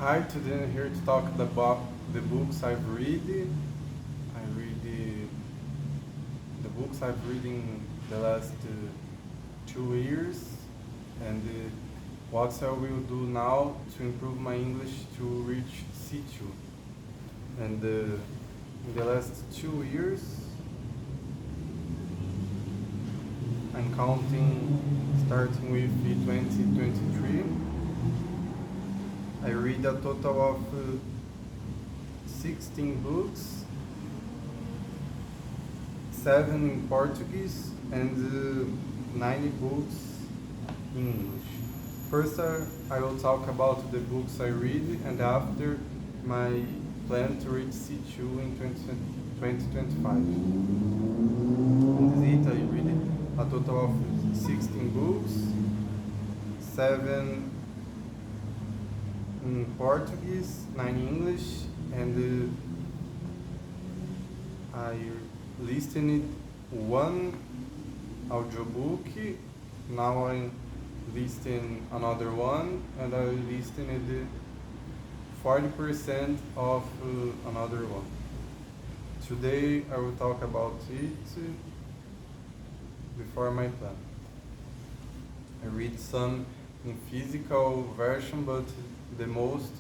Hi, today I'm here to talk about the books I've read. I read the books I've read in the last 2 years, and what I will do now to improve my English to reach C2. And in the last 2 years, I'm counting starting with 2023. I read a total of 16 books, 7 in Portuguese and 90 books in English. First, I will talk about the books I read, and after my plan to reach C2 in 2025. And this I read a total of 16 books, 7 in Portuguese, 9 in English, and I listened one audiobook. Now I'm listening another one, and I listened 40% of another one. Today I will talk about it before my plan. I read some in physical version, but the most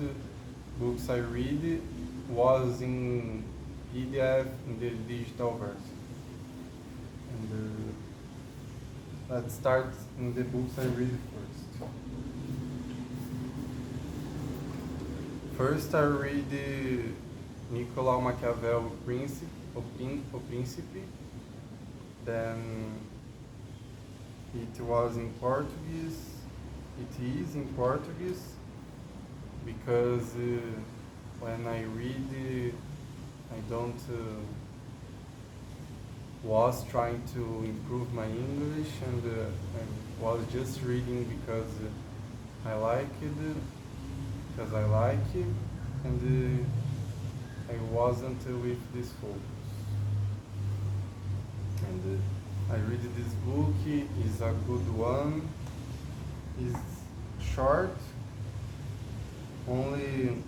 books I read was in PDF in the digital version. And let's start in the books I read first. First I read Nicolau Maquiavel, Principe. Then it was in Portuguese. It is in Portuguese because when I read, I don't was trying to improve my English, and I was just reading because I like it, and I wasn't with this focus. And I read this book, is a good one, is short, only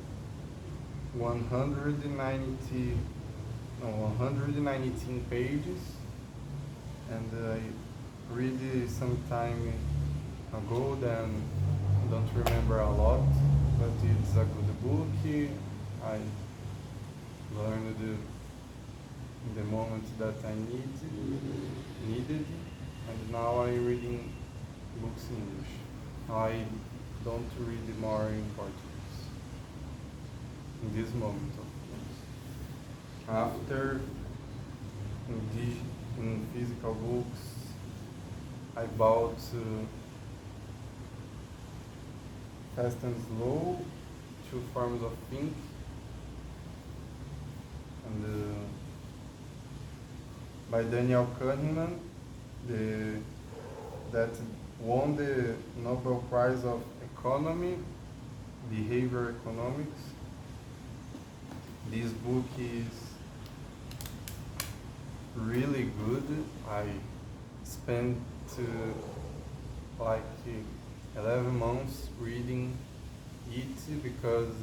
119 pages, and I read it some time ago, then I don't remember a lot, but it's a good book. I learned in the moment that I needed, and now I'm reading books in English. I don't read more in Portuguese in this moment, of course. After in physical books, I bought Fast and Slow, Two Forms of Think, and by Daniel Kahneman, that won the Nobel Prize of Economy, Behavior Economics. This book is really good. I spent like 11 months reading it because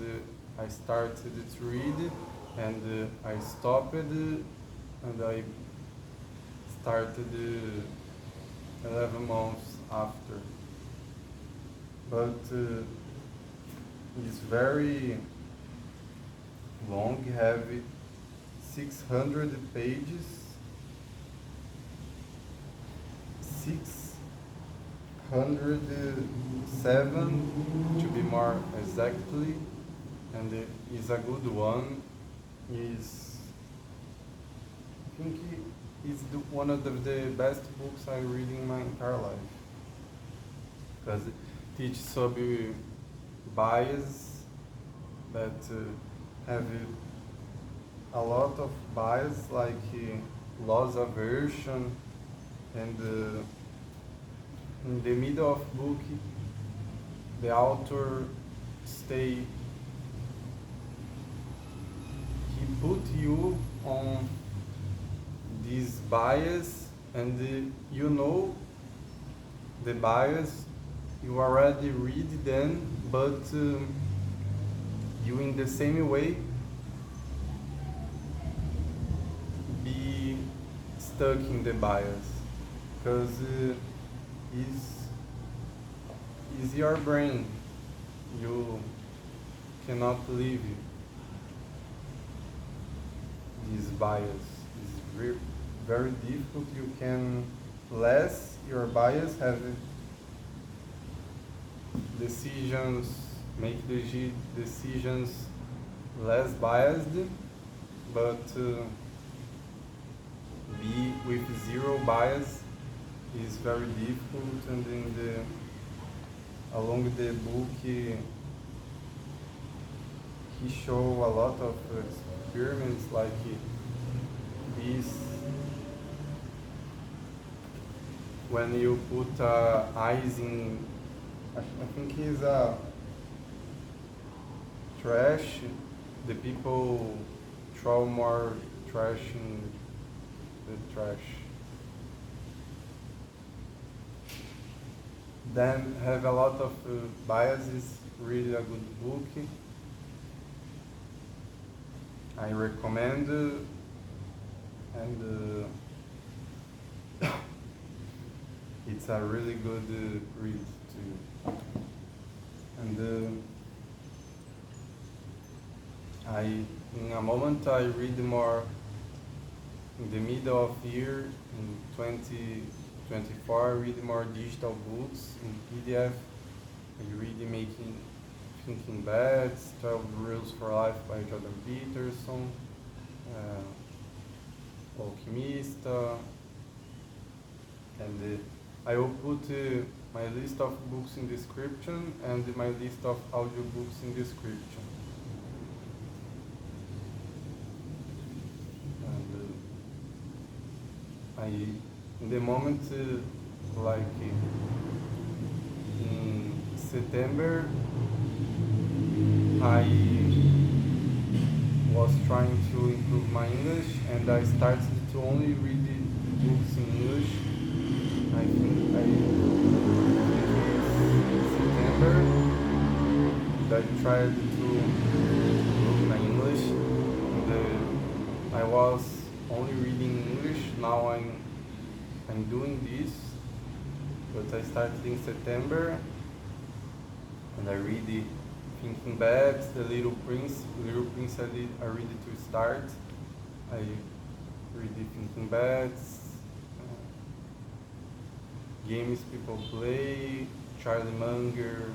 I started to read and I stopped and I started 11 months after. But it's very long, heavy, 600 pages, 607 to be more exactly, and it is a good one. I think it's one of the best books I read in my entire life, because it teaches sobre bias that have a lot of bias, like loss aversion, and in the middle of book, the author he put you on this bias, and you know the bias, you already read them, but you in the same way be stuck in the bias, because is your brain. You cannot leave this bias. It's very difficult. You can less your bias, have decisions, make decisions less biased, but be with zero bias is very difficult. And along the book he show a lot of experiments, like this, when you put eyes in, I think it's a trash, the people throw more trash in the trash. Then have a lot of biases, really a good book. I recommend, and it's a really good read too. And in a moment I read more in the middle of the year, in 2024, I read more digital books in PDF. I read Thinking Bats, 12 Rules for Life by Jordan Peterson, Alquimista, and I will put my list of books in description and my list of audiobooks in description. And in the moment, like in September, I was trying to improve my English, and I started to only read the books in English. I think in September I tried to improve my English, and I was only reading English. Now I'm doing this, but I started in September, and I read the Thinking Bats, The Little Prince. Little Prince I read it to start. I read the Thinking Bats, Games People Play, Charlie Munger,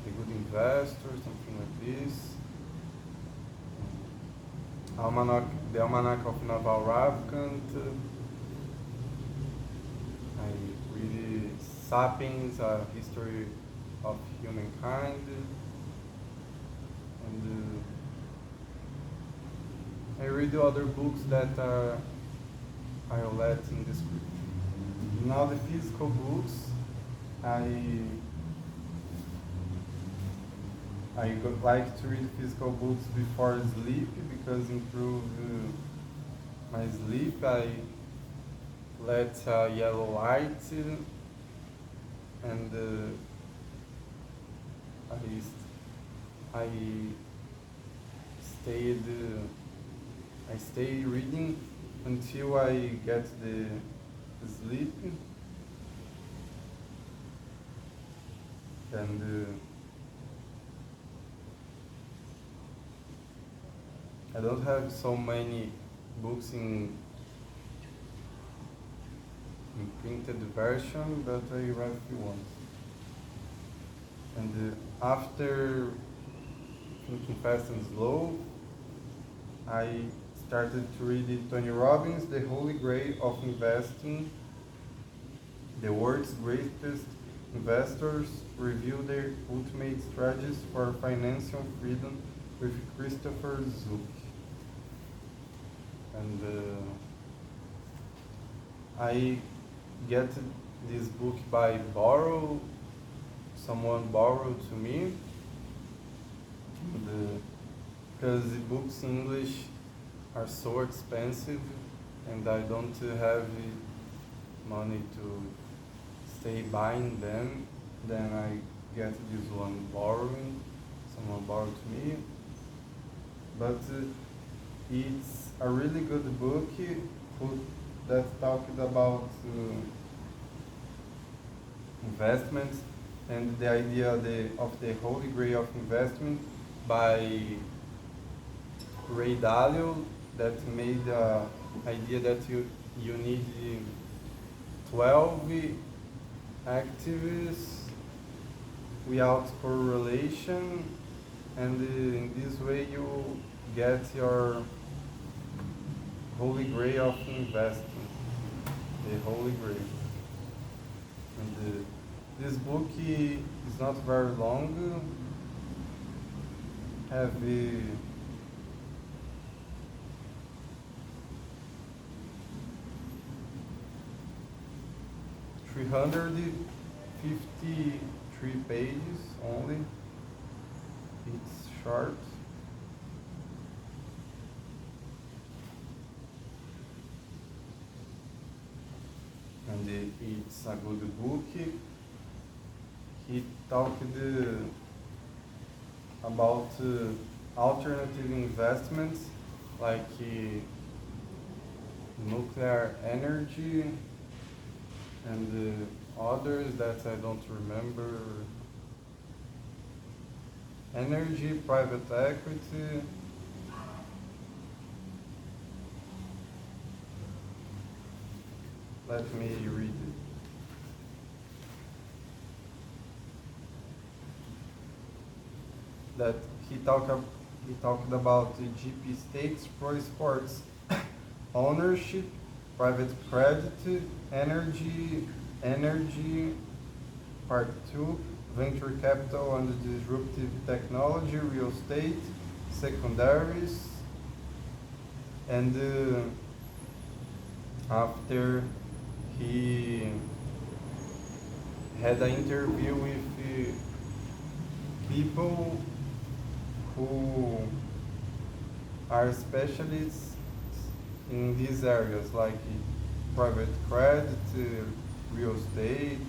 The Good Investor, something like this. The Almanack of Naval Ravikant. I read Sapiens, A History of Humankind, and I read other books that I'll let in the description. Now the physical books, I like to read physical books before sleep, because improve my sleep. I let yellow light, and I stay reading until I get the sleep, and I don't have so many books in printed version, but I read a few ones. And after Thinking Fast and Slow, I started to read Tony Robbins, The Holy Grail of Investing. The world's greatest investors review their ultimate strategies for financial freedom with Christopher Zook. And I get this book by borrow. Someone borrowed to me, because the books in English are so expensive, and I don't have money to stay buying them. Then I get this one borrowing, someone borrowed to me, but it's a really good book that talked about investments and the idea of the holy grail of investment by Ray Dalio, that made the idea that you need 12 activists without correlation, and in this way you get your holy grail of investment, the holy grail. And this book is not very long, have 353 pages only. It's short. And it's a good book. He talked about alternative investments like nuclear energy and others that I don't remember. Energy, private equity. Let me read it. That he talked about the GP stakes, pro sports, ownership, private credit, energy, part 2, venture capital and disruptive technology, real estate, secondaries, and after he had an interview with people who are specialists in these areas like private credit, real estate,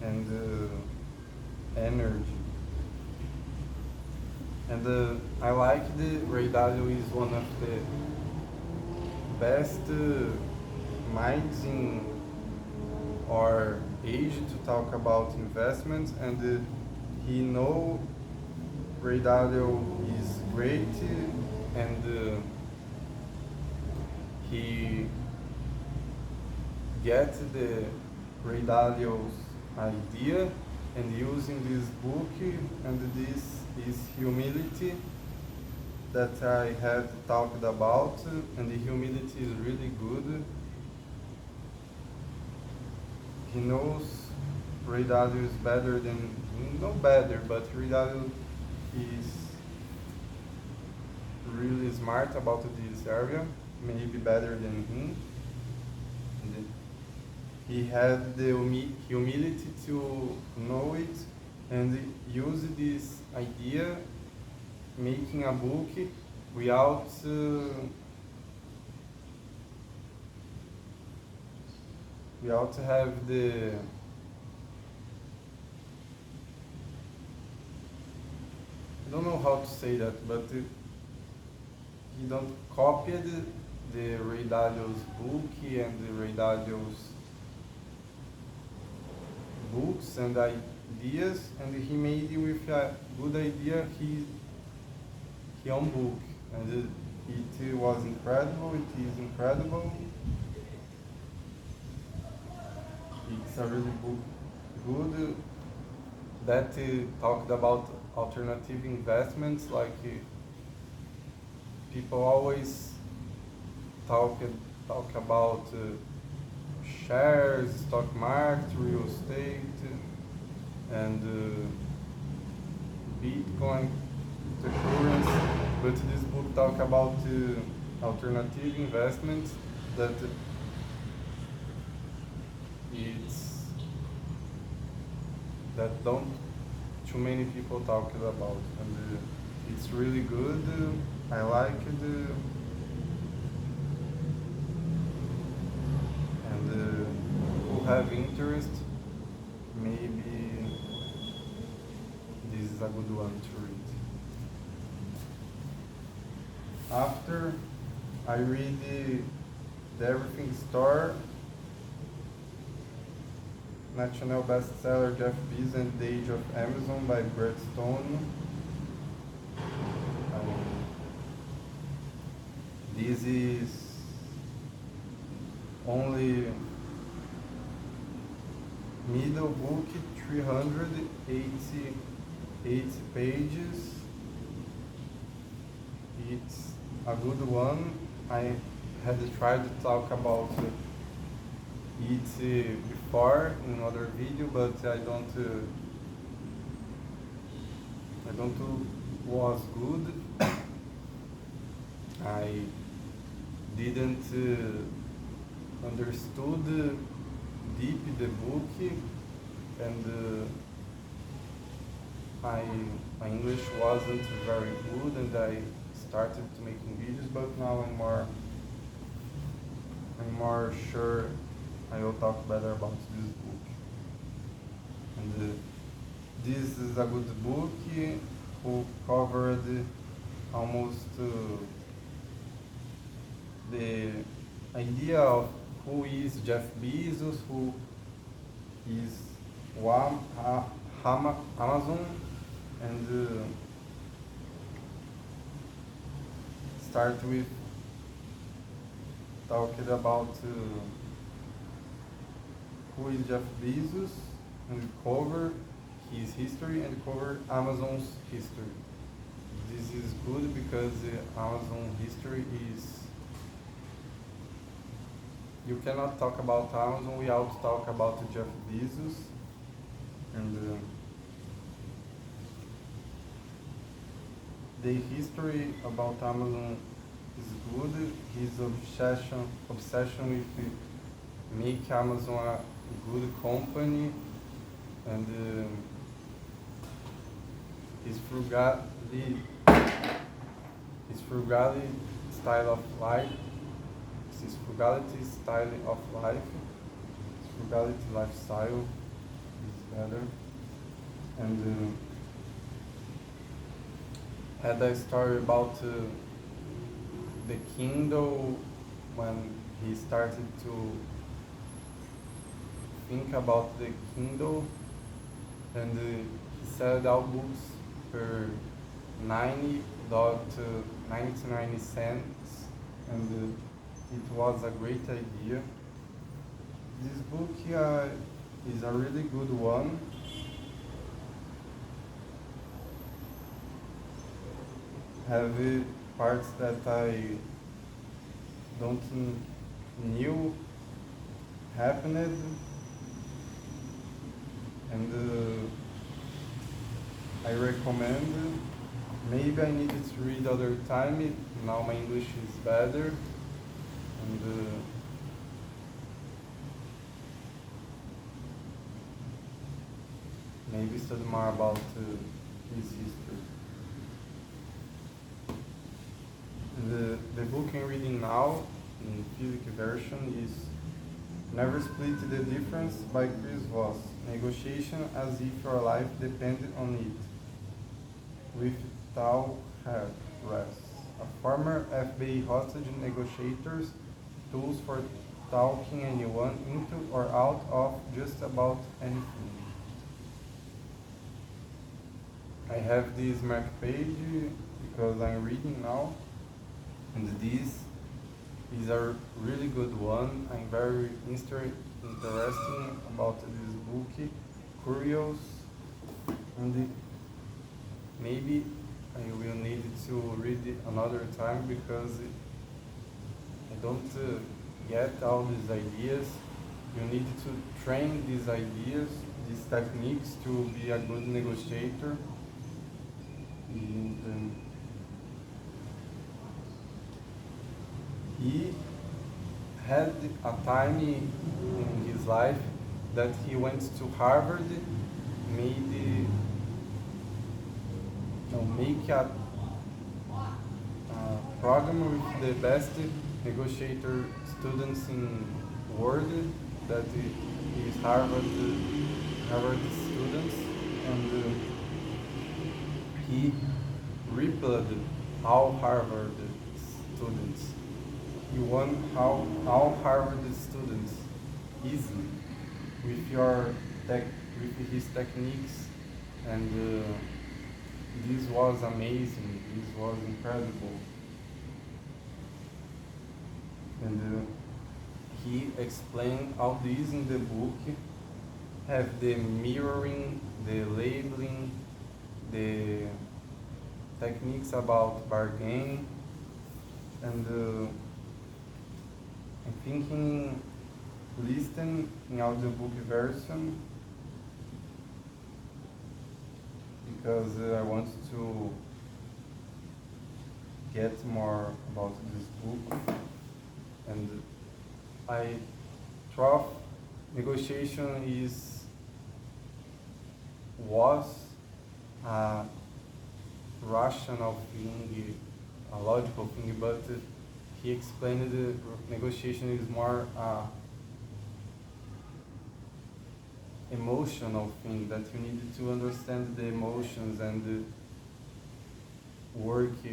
and energy. And I like the Ray Dalio is one of the best minds in our age to talk about investments, and he know Ray Dalio is great, and he gets the Ray Dalio's idea and using this book, and this is humility that I had talked about, and the humility is really good. He knows Ray Dalio is better than, not better, but Ray Dalio is really smart about this area, maybe better than him. And he had the humility to know it and use this idea, making a book without have the I don't know how to say that, but he don't copy the Ray Dalio's book and the Ray Dalio's books and ideas, and he made it with a good idea his own book, and it was incredible. It is incredible. It's a really good that talked about alternative investments, like people always talk about shares, stock market, real estate, and Bitcoin, the currency, but this book talk about alternative investments that don't too many people talk about, and it's really good. I like it, and who have interest, maybe this is a good one to read. After I read the Everything Store, national bestseller Jeff Bezos and the Age of Amazon by Brett Stone. This is only middle book, 388 pages. It's a good one. I had tried to talk about it before in another video, but I don't was good. I didn't understood deep the book, and my English wasn't very good, and I started to making videos, but now I'm more sure I will talk better about this book. And this is a good book who covered almost the idea of who is Jeff Bezos, who is Amazon, and start with talking about who is Jeff Bezos, and cover his history and cover Amazon's history. This is good because Amazon history is, you cannot talk about Amazon without talk about Jeff Bezos, and the history about Amazon is good. His obsession with make Amazon a good company, and his frugality style of life. His frugality style of life. His frugality lifestyle is better, and had a story about the Kindle when he started to think about the Kindle, and he sold audiobooks for $90.99, and it was a great idea. This book is a really good one. Have parts that I don't knew happened, and I recommend. Maybe I needed to read other time. Now my English is better, and maybe study more about his history. The book I'm reading now, in physical version, is Never Split the Difference by Chris Voss. Negotiation as if your life depended on it. With Tal Rest. A former FBI hostage negotiator's tools for talking anyone into or out of just about anything. I have this mark page because I'm reading now, and this is a really good one. I'm very interested about this book, curious, and maybe I will need to read it another time because I don't get all these ideas. You need to train these ideas, these techniques to be a good negotiator. And he had a time in his life that he went to Harvard, make a program with the best negotiator students in the world, that is Harvard students, and He repelled all Harvard students. He won all Harvard students easily with his techniques, and this was amazing. This was incredible, and he explained all this in the book. Have the mirroring, the labeling, the techniques about bargain, and I'm thinking listen in audiobook version because I want to get more about this book, and I thought negotiation was a rational thing, a logical thing, but he explained the negotiation is more emotional thing, that you need to understand the emotions and work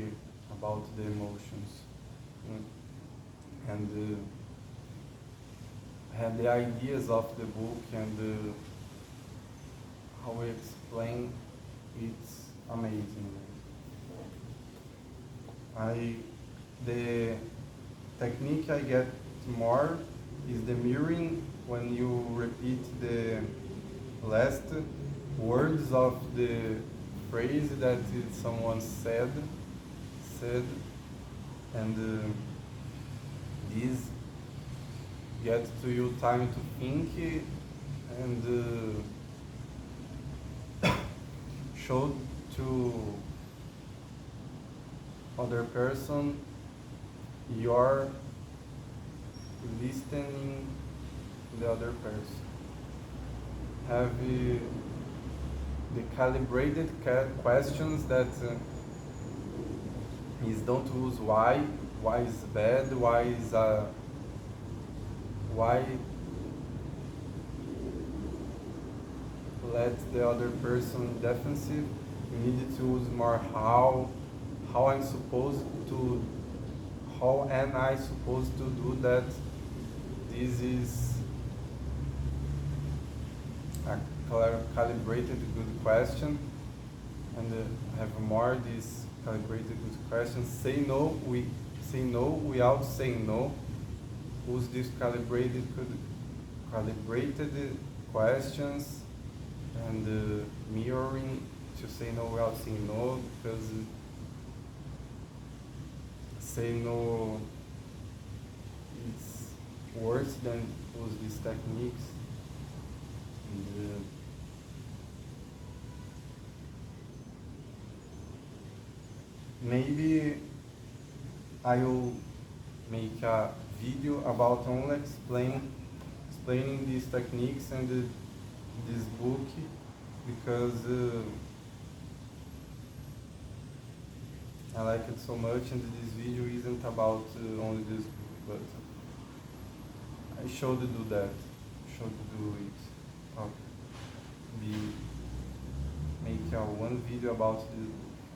about the emotions, and have the ideas of the book and how we explain. It's amazing. The technique I get more is the mirroring, when you repeat the last words of the phrase that someone said, and this gets to you time to think and show to other person you're listening to the other person. Have the calibrated questions that is don't use why is bad, why let the other person defensive. You need to use more how am I supposed to do that. This is a calibrated good question, and have more this calibrated good question. Say no without saying no. Use these calibrated questions and mirroring to say no without saying no, because say no is worse than use these techniques. And, maybe I will make a video about only explaining these techniques and this book, because I like it so much, and this video isn't about only this book, but I should do that. Make one video about this.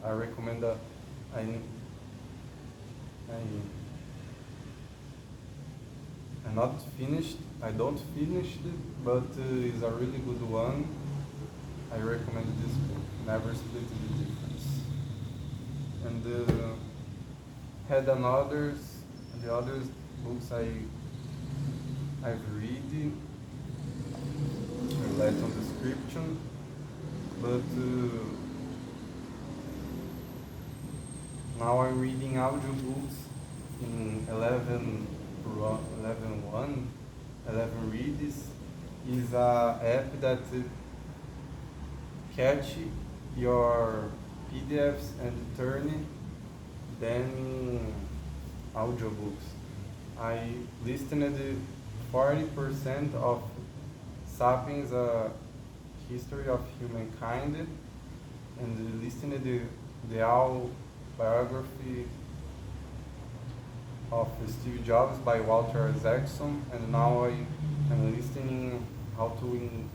I recommend that I'm not finished. I don't finish it, but it's a really good one. I recommend this book. Never Split the Difference. And had the other books I've read relate on description, but now I'm reading audiobooks in 11 reads. Is a app that catch your PDFs and turn them audiobooks. I listened 40% of Sapiens, a history of humankind, and listened the all biography of Steve Jobs by Walter Isaacson, and now I'm listening how to win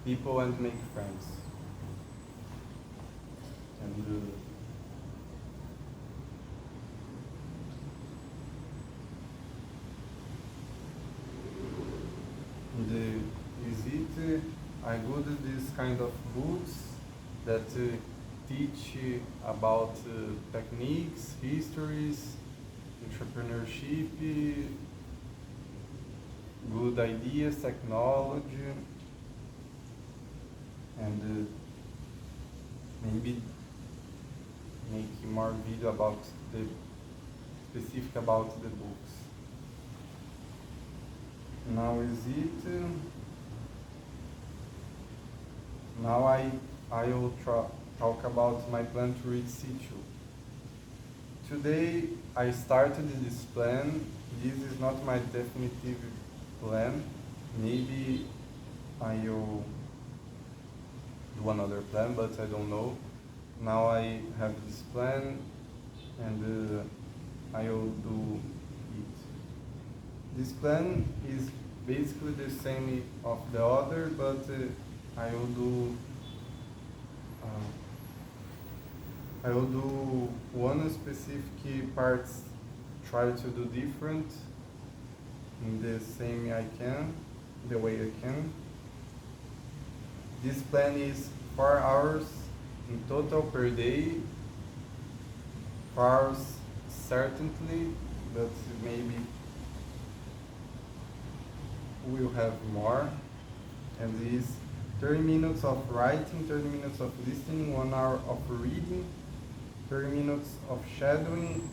people and make friends. And is it I go to this kind of books that teach about techniques, histories, entrepreneurship, good ideas, technology, and maybe make more video about the specific about the books. Now is it? Now I will talk about my plan to reach C2. Today I started this plan. This is not my definitive plan. Maybe I will do another plan, but I don't know. Now I have this plan and I will do it. This plan is basically the same of the other, but I will do one specific parts, try to do different in the same the way I can. This plan is 4 hours in total per day. 4 hours certainly, but maybe we'll have more. And this 30 minutes of writing, 30 minutes of listening, 1 hour of reading, 30 minutes of shadowing,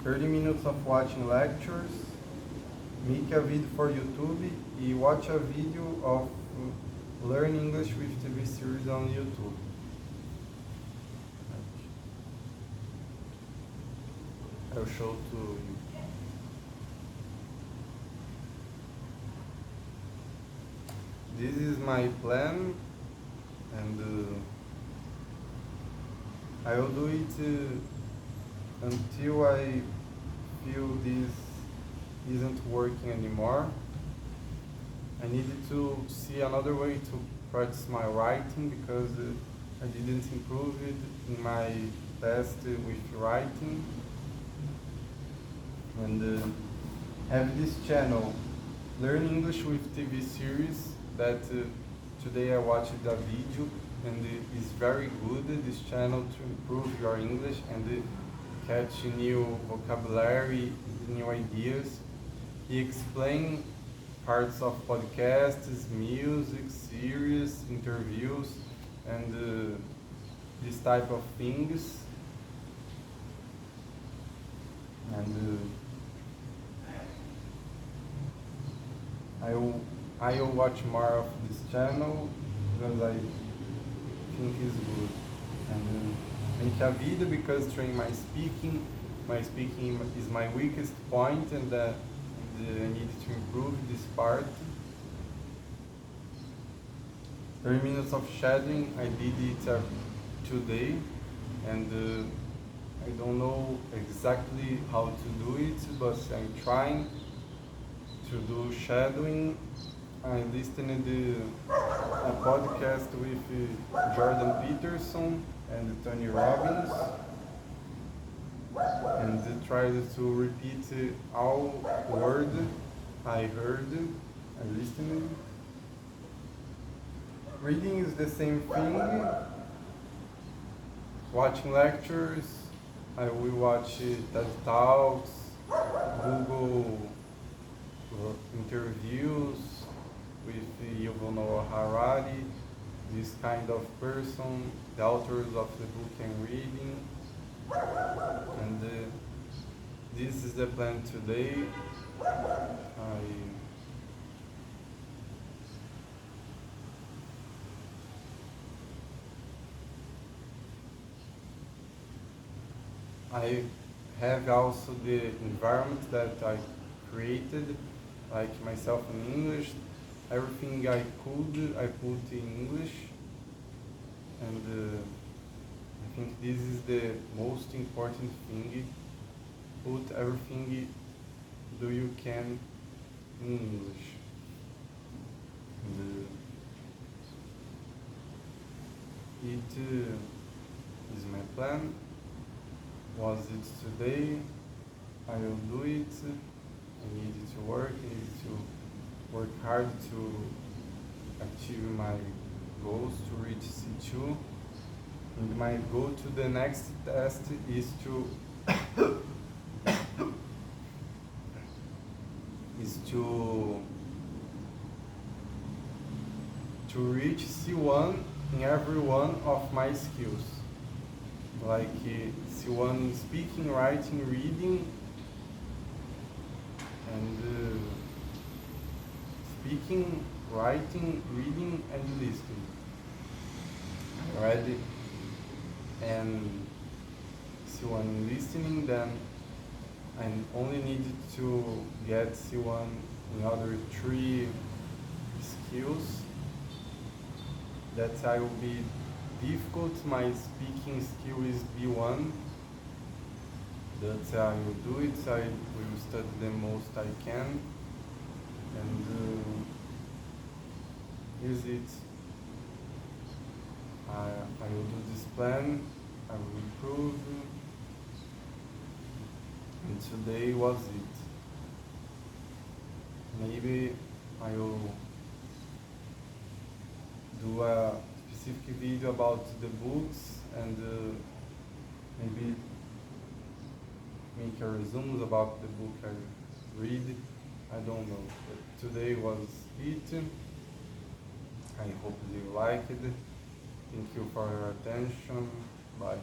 30 minutes of watching lectures, make a video for YouTube, and watch a video of Learn English with TV series on YouTube. I'll show to you. This is my plan, and I will do it until I feel this isn't working anymore. I needed to see another way to practice my writing because I didn't improve it in my test with writing. And have this channel, Learn English with TV series, that today I watched a video and it's very good, this channel, to improve your English and catch new vocabulary, new ideas. He explains parts of podcasts, music, series, interviews, and this type of things. And I will watch more of this channel because I think it's good. And make a video because train my speaking is my weakest point, and I need to improve this part. 30 minutes of shadowing, I did it today, and I don't know exactly how to do it, but I'm trying to do shadowing. I listened to a podcast with Jordan Peterson and Tony Robbins, and tried to repeat all words I heard. I listened. Reading is the same thing. Watching lectures, I will watch TED Talks, Google interviews with Yuval Noah Harari, this kind of person, the authors of the book I'm reading. And this is the plan today. I have also the environment that I created, like myself in English. Everything I put in English, and I think this is the most important thing. Put everything you can in English. And it is my plan. Was it today? I will do it. I need to work. I need to work hard to achieve my goals to reach C2. And my goal to the next test is to to reach C1 in every one of my skills. Like C1 in speaking, writing, reading, and speaking, writing, reading, and listening. Already, and C1 in listening, then I only need to get C1 in other 3 skills. That I will be difficult. My speaking skill is B1. That I will do it. I will study the most I can. And here's it. I will do this plan. I will improve. And today was it. Maybe I will do a specific video about the books and maybe make a resume about the book I read. I don't know, but today was it. I hope you liked it. Thank you for your attention. Bye.